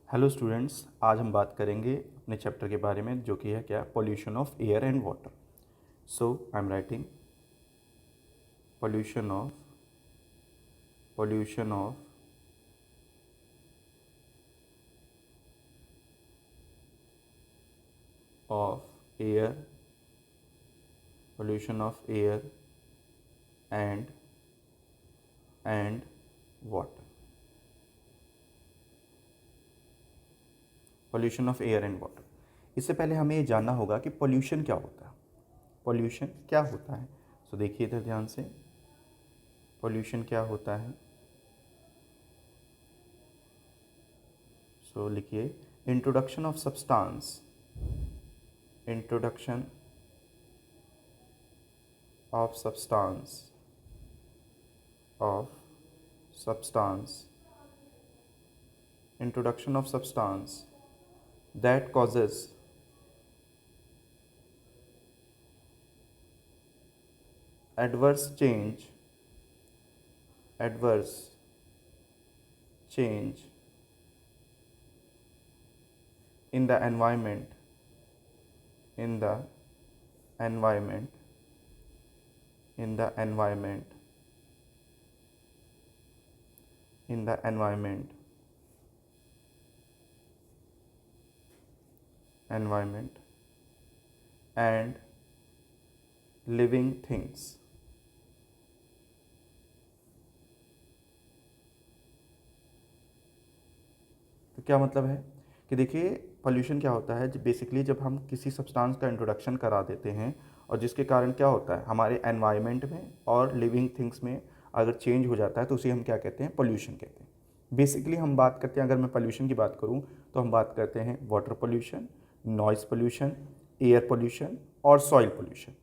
Hello students, आज हम बात करेंगे अपने चैप्टर के बारे में जो कि है क्या, pollution of air and water. So I am writing pollution of pollution of of air pollution of air and water. Pollution of air and water. इससे पहले हमें ये जानना होगा कि पोल्यूशन क्या होता है। पोल्यूशन क्या होता है? सो देखिए इधर ध्यान से, पोल्यूशन क्या होता है। सो लिखिए, introduction of substance, introduction of of substance introduction of substance that causes adverse change adverse change in the environment in the environment in the environment in the environment environment and living things। तो क्या मतलब है कि देखिए, pollution क्या होता है, basically जब हम किसी सब्सटेंस का इंट्रोडक्शन करा देते हैं और जिसके कारण क्या होता है, हमारे एनवायरनमेंट में और लिविंग थिंग्स में अगर चेंज हो जाता है तो उसे हम क्या कहते हैं, पोल्यूशन कहते हैं। बेसिकली हम बात करते हैं, अगर मैं पोल्यूशन की बात करूं तो हम बात करते हैं water pollution, noise pollution, air pollution और सॉइल पोल्यूशन।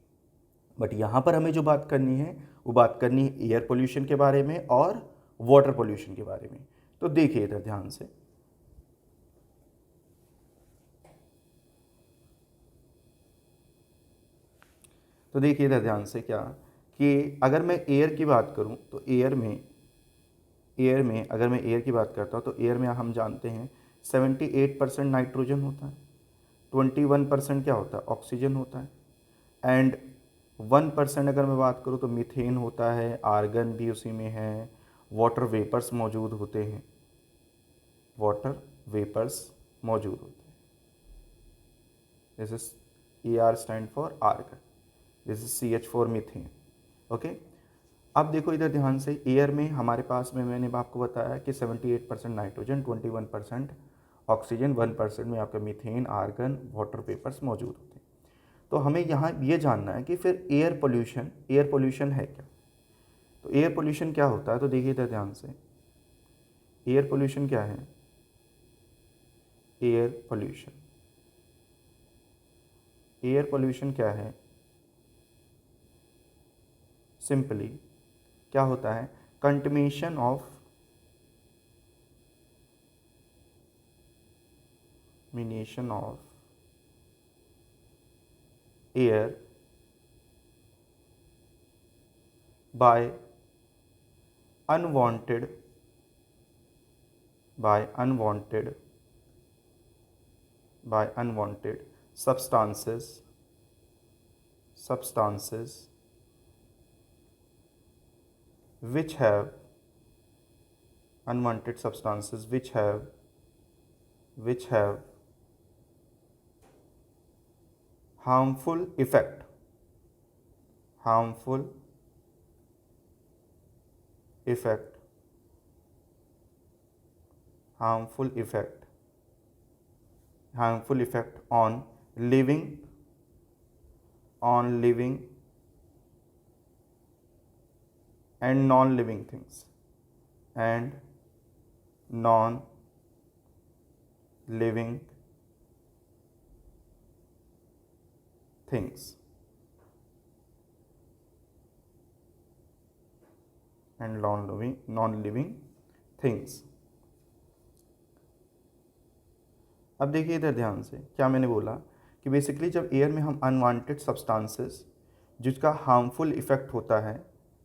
बट यहाँ पर हमें जो बात करनी है वो बात करनी है एयर पोल्यूशन के बारे में और वाटर पोल्यूशन के बारे में। तो देखिए इधर ध्यान से, तो देखिए इधर ध्यान से क्या, कि अगर मैं एयर की बात करूं तो एयर में अगर मैं एयर की बात करता हूं तो एयर में हम जानते हैं 78% नाइट्रोजन होता है, 21% क्या होता है, ऑक्सीजन होता है, एंड 1% अगर मैं बात करूं तो मीथेन होता है, आर्गन भी उसी में है, वाटर वेपर्स मौजूद होते हैं, वाटर वेपर्स मौजूद होते हैं। This is ER stand for argon, this is CH4 methane. Okay, अब देखो इधर ध्यान से, एयर में हमारे पास में मैंने आपको बताया कि 78% नाइट्रोजन, 21% ऑक्सीजन, 1% में आपका मीथेन, आर्गन, वाटर वेपर्स मौजूद होते हैं। तो हमें यहाँ ये जानना है कि फिर एयर पोल्यूशन है क्या। तो एयर पोल्यूशन क्या होता है, तो देखिए इधर ध्यान से, एयर पोल्यूशन क्या है, एयर पोल्यूशन एयर पोल्यूशन क्या है, सिंपली क्या होता है, contamination of air by unwanted by unwanted by unwanted substances which have unwanted substances which have harmful effect harmful effect harmful effect harmful effect on living and non-living things and non-living things and non-living things। अब देखिए इधर ध्यान से, क्या मैंने बोला कि basically जब एयर में हम अनवांटेड सब्सटेंसेस जिसका हार्मफुल इफेक्ट होता है,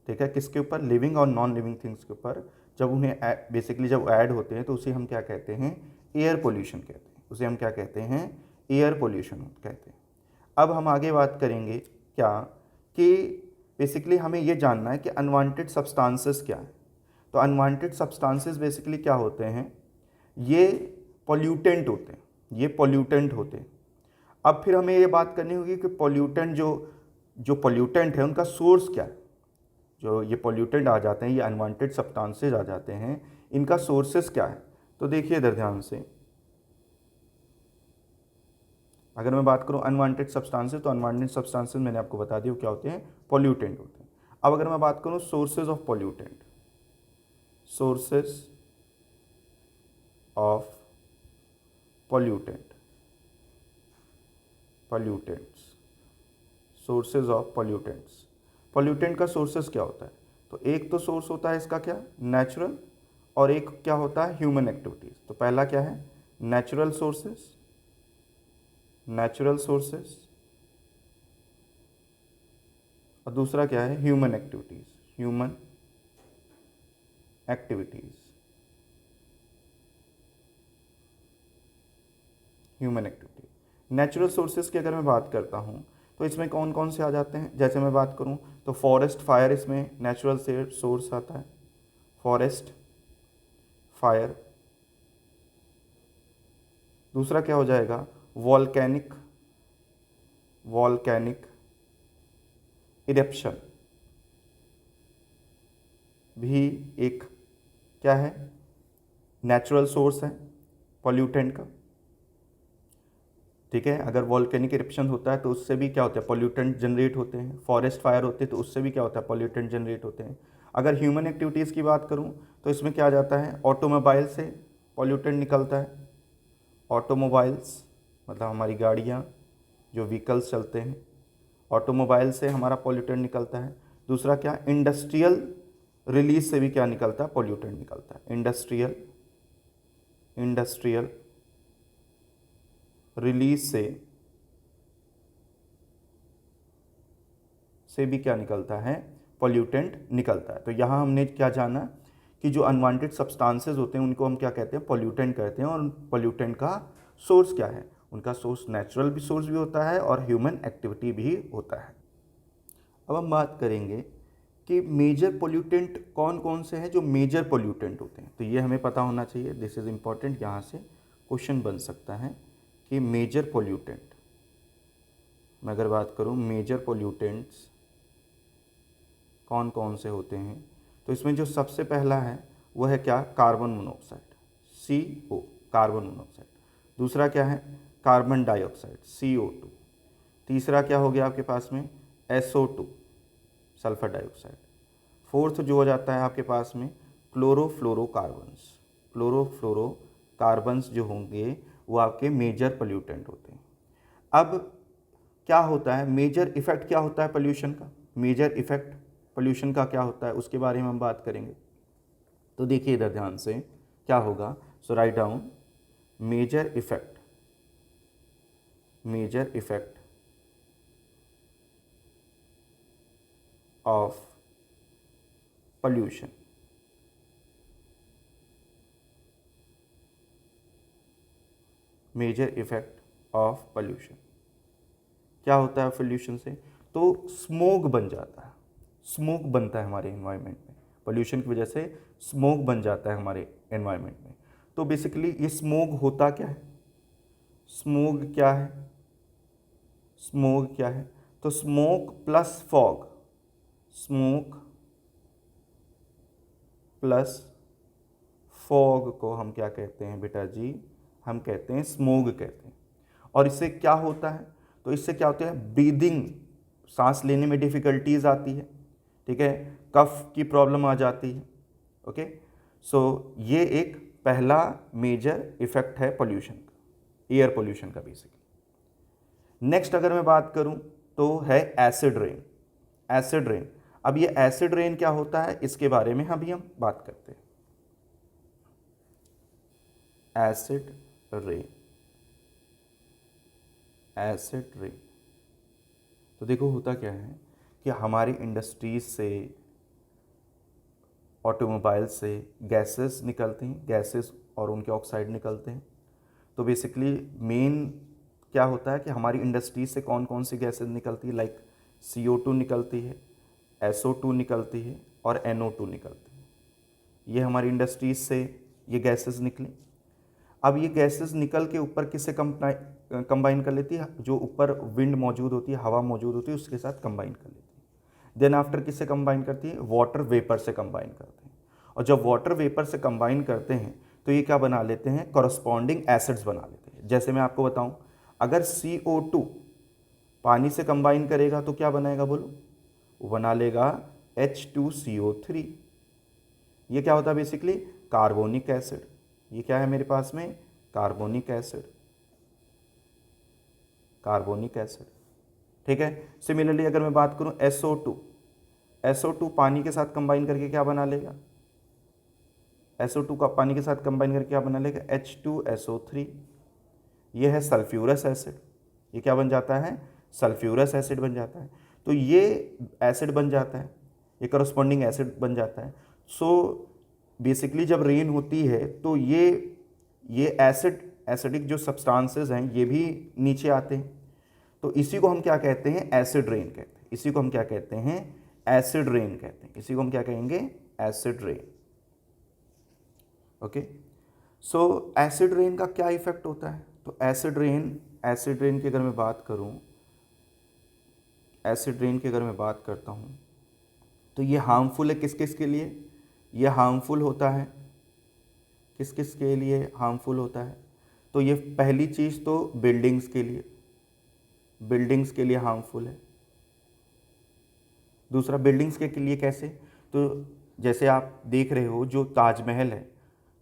ठीक है, किसके ऊपर, लिविंग और नॉन लिविंग थिंग्स के ऊपर, जब उन्हें बेसिकली जब ऐड होते हैं तो उसे हम क्या कहते हैं, एयर पोल्यूशन कहते हैं, उसे हम क्या कहते हैं, एयर पोल्यूशन कहते हैं। अब हम आगे बात करेंगे क्या कि बेसिकली हमें ये जानना है कि अनवांटेड सब्सटेंसेस क्या है। तो अनवांटेड सब्सटेंसेस बेसिकली क्या होते हैं, ये पॉल्यूटेंट होते हैं, ये पॉल्यूटेंट होते हैं। अब फिर हमें ये बात करनी होगी कि पॉल्यूटेंट जो पॉल्यूटेंट है उनका सोर्स क्या है। जो ये पॉल्यूटेंट आ जाते हैं, ये अनवांटेड सब्सटेंसेस आ जाते हैं, इनका सोर्सेस क्या है। तो देखिए इधर ध्यान से, अगर मैं बात करूं अनवांटेड सब्सटेंसेस, तो अनवांटेड सब्सटेंसेस मैंने आपको बता दिया क्या होते हैं, पॉल्यूटेंट होते हैं। अब अगर मैं बात करूं sources of pollutant, sources of pollutant, pollutants, sources of pollutants. Pollutant का सोर्सेज क्या होता है, तो एक तो सोर्स होता है इसका क्या, नेचुरल, और एक क्या होता है, ह्यूमन एक्टिविटीज। तो पहला क्या है, नेचुरल सोर्सेज, नेचुरल सोर्सेज, और दूसरा क्या है, human activities, human activities, human activity. Natural sources की अगर मैं बात करता हूँ तो इसमें कौन कौन से आ जाते हैं, जैसे मैं बात करूँ तो फॉरेस्ट फायर इसमें नेचुरल से सोर्स आता है, फॉरेस्ट फायर। दूसरा क्या हो जाएगा, वॉल्केनिक, वॉल्केनिक इरेप्शन भी एक क्या है, नेचुरल सोर्स है पॉल्यूटेंट का। ठीक है, अगर वॉल्केनिक इरेप्शन होता है तो उससे भी क्या होता है, पॉल्यूटेंट जनरेट होते हैं। फॉरेस्ट फायर होते हैं तो उससे भी क्या होता है, पॉल्यूटेंट जनरेट होते हैं। अगर ह्यूमन एक्टिविटीज़ की बात करूं तो इसमें क्या आ जाता है, ऑटोमोबाइल से पॉल्यूटेंट निकलता है, ऑटोमोबाइल्स मतलब हमारी गाड़ियाँ, जो व्हीकल्स चलते हैं, ऑटोमोबाइल से हमारा पॉल्यूटेंट निकलता है। दूसरा क्या, इंडस्ट्रियल रिलीज से भी क्या निकलता है, पॉल्यूटेंट निकलता है, इंडस्ट्रियल, इंडस्ट्रियल रिलीज से भी क्या निकलता है, पॉल्यूटेंट निकलता है। तो यहाँ हमने क्या जाना कि जो अनवांटेड सब्सटेंसेस होते हैं उनको हम क्या कहते हैं, पॉल्यूटेंट कहते हैं। और पॉल्यूटेंट का सोर्स क्या है, उनका सोर्स नेचुरल भी सोर्स भी होता है और ह्यूमन एक्टिविटी भी होता है। अब हम बात करेंगे कि मेजर पोल्यूटेंट कौन कौन से हैं जो मेजर पोल्यूटेंट होते हैं। तो ये हमें पता होना चाहिए, दिस इज़ इम्पॉर्टेंट, यहाँ से क्वेश्चन बन सकता है कि मेजर पोल्यूटेंट, मैं अगर बात करूँ मेजर पोल्यूटेंट्स कौन कौन से होते हैं, तो इसमें जो सबसे पहला है वो है क्या, carbon monoxide, CO, carbon monoxide. दूसरा क्या है, कार्बन डाइऑक्साइड, CO2। तीसरा क्या हो गया आपके पास में, SO2, सल्फर डाइऑक्साइड। फोर्थ जो हो जाता है आपके पास में क्लोरोफ्लोरोकार्बन्स, क्लोरोफ्लोरोकार्बन्स जो होंगे वो आपके मेजर पोल्यूटेंट होते हैं। अब क्या होता है, मेजर इफेक्ट क्या होता है पोल्यूशन का, मेजर इफेक्ट पोल्यूशन का क्या होता है उसके बारे में हम बात करेंगे। तो देखिए इधर ध्यान से क्या होगा, so write down major effect, major effect of pollution, major effect of pollution. क्या होता है पोल्यूशन से, तो स्मोक बन जाता है, स्मोक बनता है हमारे एनवायरनमेंट में, पोल्यूशन की वजह से स्मोक बन जाता है हमारे एनवायरनमेंट में। तो बेसिकली ये स्मोक होता क्या है, स्मोक क्या है, स्मोक क्या है, तो smoke plus fog, smoke plus fog को हम क्या कहते हैं बेटा जी, हम कहते हैं स्मोग कहते हैं। और इससे क्या होता है, तो इससे क्या होता है, ब्रीदिंग, सांस लेने में डिफ़िकल्टीज आती है, ठीक है, कफ की प्रॉब्लम आ जाती है। ओके, सो ये एक पहला मेजर इफेक्ट है पोल्यूशन का, एयर पोल्यूशन का बेसिकली। नेक्स्ट अगर मैं बात करूं तो है एसिड रेन, एसिड रेन। अब ये एसिड रेन क्या होता है इसके बारे में अभी हम बात करते हैं। एसिड रेन, एसिड रेन, तो देखो होता क्या है कि हमारी इंडस्ट्रीज से, ऑटोमोबाइल से गैसेस निकलती हैं, गैसेस और उनके ऑक्साइड निकलते हैं। तो बेसिकली मेन क्या होता है कि हमारी इंडस्ट्रीज से कौन कौन सी गैसेज निकलती है, लाइक CO2 निकलती है, SO2 निकलती है और NO2 निकलती है। ये हमारी इंडस्ट्रीज से ये गैसेज निकली। अब ये गैसेज निकल के ऊपर किससे कंबाइन कर लेती है, जो ऊपर विंड मौजूद होती है, हवा मौजूद होती है, उसके साथ कंबाइन कर लेती है। देन आफ्टर किससे कंबाइन करती है, वाटर वेपर से कंबाइन करते हैं। और जब वाटर वेपर से कंबाइन करते हैं तो ये क्या बना लेते हैं, कॉरस्पॉन्डिंग एसिड्स बना लेते हैं। जैसे मैं आपको बताऊं, अगर CO2 पानी से कंबाइन करेगा तो क्या बनाएगा बोलो, वो बना लेगा H2CO3। ये क्या होता है बेसिकली, कार्बोनिक एसिड। ये क्या है मेरे पास में, कार्बोनिक एसिड, कार्बोनिक एसिड। ठीक है। सिमिलरली अगर मैं बात करूं SO2 पानी के साथ कंबाइन करके क्या बना लेगा, SO2 का पानी के साथ कंबाइन करके क्या बना लेगा, H2SO3। ये है सल्फ्यूरस एसिड। ये क्या बन जाता है, सल्फ्यूरस एसिड बन जाता है। तो ये एसिड बन जाता है, ये करस्पॉन्डिंग एसिड बन जाता है। सो बेसिकली जब रेन होती है तो ये एसिडिक जो सब्सटेंसेस हैं ये भी नीचे आते हैं। तो इसी को हम क्या कहते हैं, एसिड रेन कहते हैं। इसी को हम क्या कहते हैं, एसिड रेन कहते हैं। इसी को हम क्या कहेंगे, एसिड रेन। ओके। सो एसिड रेन का क्या इफेक्ट होता है, तो एसिड रेन की अगर मैं बात करूं, एसिड रेन की अगर मैं बात करता हूं तो ये हार्मफुल है किस किस के लिए, ये हार्मफुल होता है किस किस के लिए, हार्मफुल होता है। तो ये पहली चीज़ तो बिल्डिंग्स के लिए हार्मफुल है। दूसरा बिल्डिंग्स के लिए कैसे, तो जैसे आप देख रहे हो जो ताजमहल है,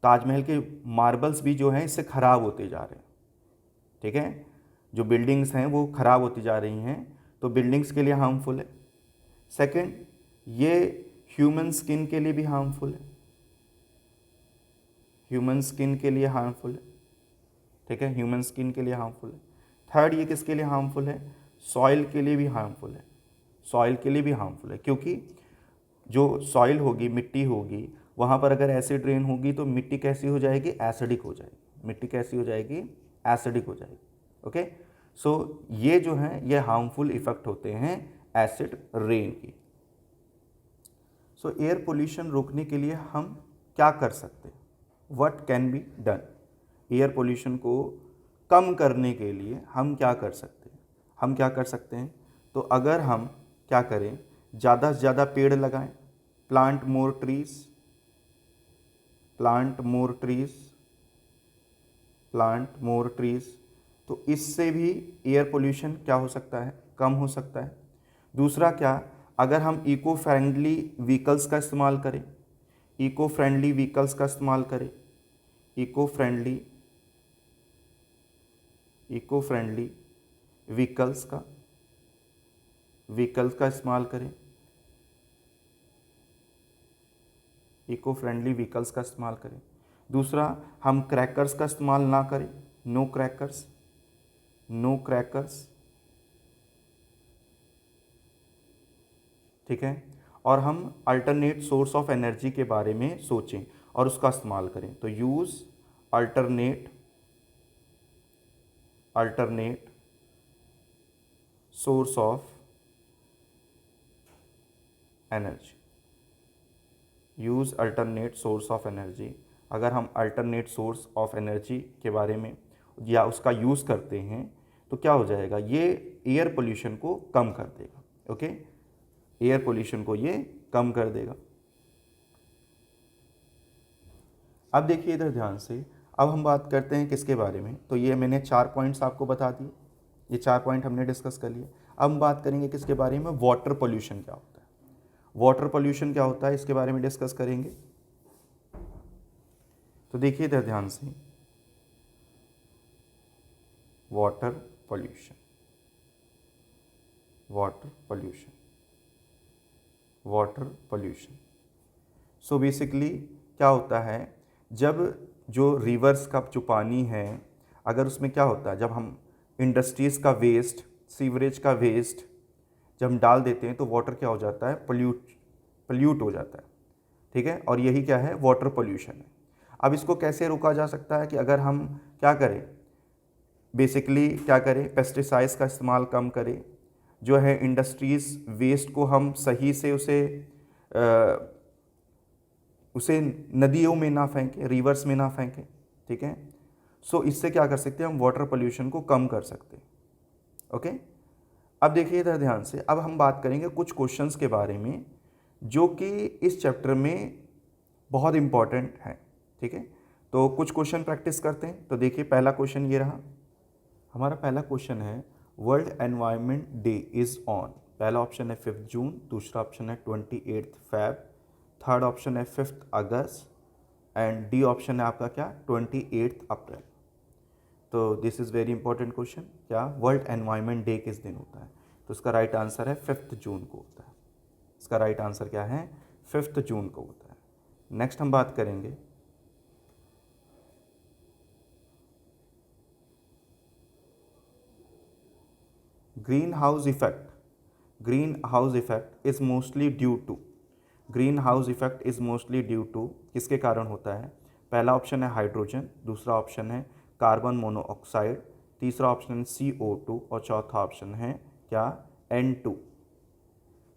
ताजमहल के मार्बल्स भी जो हैं इससे ख़राब होते जा रहे हैं। ठीक है, जो बिल्डिंग्स हैं वो ख़राब होती जा रही हैं, तो बिल्डिंग्स के लिए हार्मफुल है। सेकंड, ये ह्यूमन स्किन के लिए भी हार्मफुल है, ह्यूमन स्किन के लिए हार्मफुल है। ठीक है, ह्यूमन स्किन के लिए हार्मफुल है। थर्ड, ये किसके लिए हार्मफुल है, सॉइल के लिए भी हार्मफुल है, सॉइल के लिए भी हार्मफुल है। क्योंकि जो सॉइल होगी, मिट्टी होगी, वहाँ पर अगर एसिड रेन होगी तो मिट्टी कैसी हो जाएगी, एसिडिक हो जाएगी। मिट्टी कैसी हो जाएगी, एसिडिक हो जाएगी। ओके। सो ये जो है ये हार्मफुल इफेक्ट होते हैं एसिड रेन की। सो एयर पोल्यूशन रोकने के लिए हम क्या कर सकते हैं, what can be done. Air pollution को कम करने के लिए हम क्या कर सकते हैं, हम क्या कर सकते हैं, तो अगर हम क्या करें, ज़्यादा से ज़्यादा पेड़ लगाएं, plant more trees, plant more trees, plant more trees. तो इससे भी एयर पोल्यूशन क्या हो सकता है, कम हो सकता है। दूसरा क्या, अगर हम इको फ्रेंडली व्हीकल्स का इस्तेमाल करें, इको फ्रेंडली व्हीकल्स का इस्तेमाल करें, इको फ्रेंडली व्हीकल्स का इस्तेमाल करें, इको फ्रेंडली व्हीकल्स का इस्तेमाल करें। दूसरा, हम क्रैकर्स का इस्तेमाल ना करें, नो क्रैकर्स, नो क्रैकर्स। ठीक है। और हम अल्टरनेट सोर्स ऑफ एनर्जी के बारे में सोचें और उसका इस्तेमाल करें। तो use alternate source of energy, use alternate source of energy. अगर हम अल्टरनेट सोर्स ऑफ एनर्जी के बारे में या उसका यूज़ करते हैं तो क्या हो जाएगा, ये एयर पोल्यूशन को कम कर देगा। ओके, एयर पोल्यूशन को ये कम कर देगा। अब देखिए इधर ध्यान से, अब हम बात करते हैं किसके बारे में, तो ये मैंने 4 पॉइंट्स आपको बता दिए, ये 4 पॉइंट हमने डिस्कस कर लिए। अब हम बात करेंगे किसके बारे में, वाटर पोल्यूशन क्या होता है। वाटर पोल्यूशन क्या होता है इसके बारे में डिस्कस करेंगे। तो देखिए इधर ध्यान से, water pollution, water pollution, water pollution. So basically क्या होता है, जब जो रिवर्स का जो पानी है, अगर उसमें क्या होता है, जब हम इंडस्ट्रीज़ का वेस्ट, सीवरेज का वेस्ट जब हम डाल देते हैं तो वाटर क्या हो जाता है, पल्यूट हो जाता है। ठीक है, और यही क्या है, वाटर पोल्यूशन है। अब इसको कैसे रोका जा सकता है कि अगर हम क्या करें, बेसिकली क्या करें, पेस्टिसाइड्स का इस्तेमाल कम करें, जो है इंडस्ट्रीज़ वेस्ट को हम सही से उसे नदियों में ना फेंकें, रिवर्स में ना फेंकें, ठीक है। सो इससे क्या कर सकते हैं हम, वाटर पोल्यूशन को कम कर सकते हैं। ओके, अब देखिए इधर ध्यान से, अब हम बात करेंगे कुछ क्वेश्चंस के बारे में जो कि इस चैप्टर में बहुत इंपॉर्टेंट हैं, ठीक है। तो कुछ क्वेश्चन प्रैक्टिस करते हैं। तो देखिए पहला क्वेश्चन ये रहा, हमारा पहला क्वेश्चन है world environment day is on. पहला ऑप्शन है 5 जून, दूसरा ऑप्शन है 28 फेब, थर्ड ऑप्शन है 5 अगस्त एंड डी ऑप्शन है आपका क्या, 28 अप्रैल। तो this is very important question, क्या वर्ल्ड एनवायरनमेंट डे किस दिन होता है? तो इसका राइट आंसर है 5 जून को होता है। इसका राइट आंसर क्या है, 5 जून को होता है। नेक्स्ट हम बात करेंगे greenhouse effect. Greenhouse effect is mostly due to, greenhouse effect is mostly due to किसके कारण होता है? पहला ऑप्शन है हाइड्रोजन, दूसरा ऑप्शन है कार्बन मोनोऑक्साइड, तीसरा ऑप्शन CO2 और चौथा ऑप्शन है क्या, N2।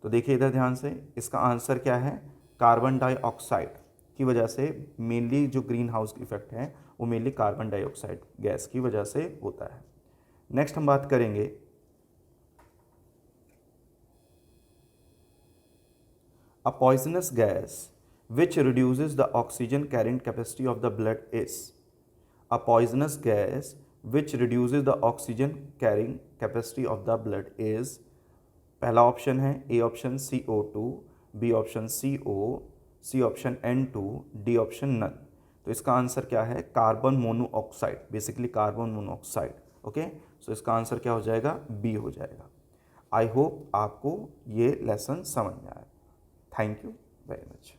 तो देखिए इधर ध्यान से, इसका आंसर क्या है, कार्बन डाइऑक्साइड की वजह से मेनली जो ग्रीन हाउस इफेक्ट है वो मेनली कार्बन डाइऑक्साइड गैस की वजह से होता है। नेक्स्ट हम बात करेंगे a poisonous gas which reduces the oxygen carrying capacity of the blood is, a poisonous gas which reduces the oxygen carrying capacity of the blood is, पहला option है A option CO2, B option CO, C option N2, D option none. तो इसका answer क्या है, carbon monoxide, basically carbon monoxide. Okay, so इसका answer क्या हो जाएगा, बी हो जाएगा। आई होप आपको ये लेसन समझ में आया। Thank you very much.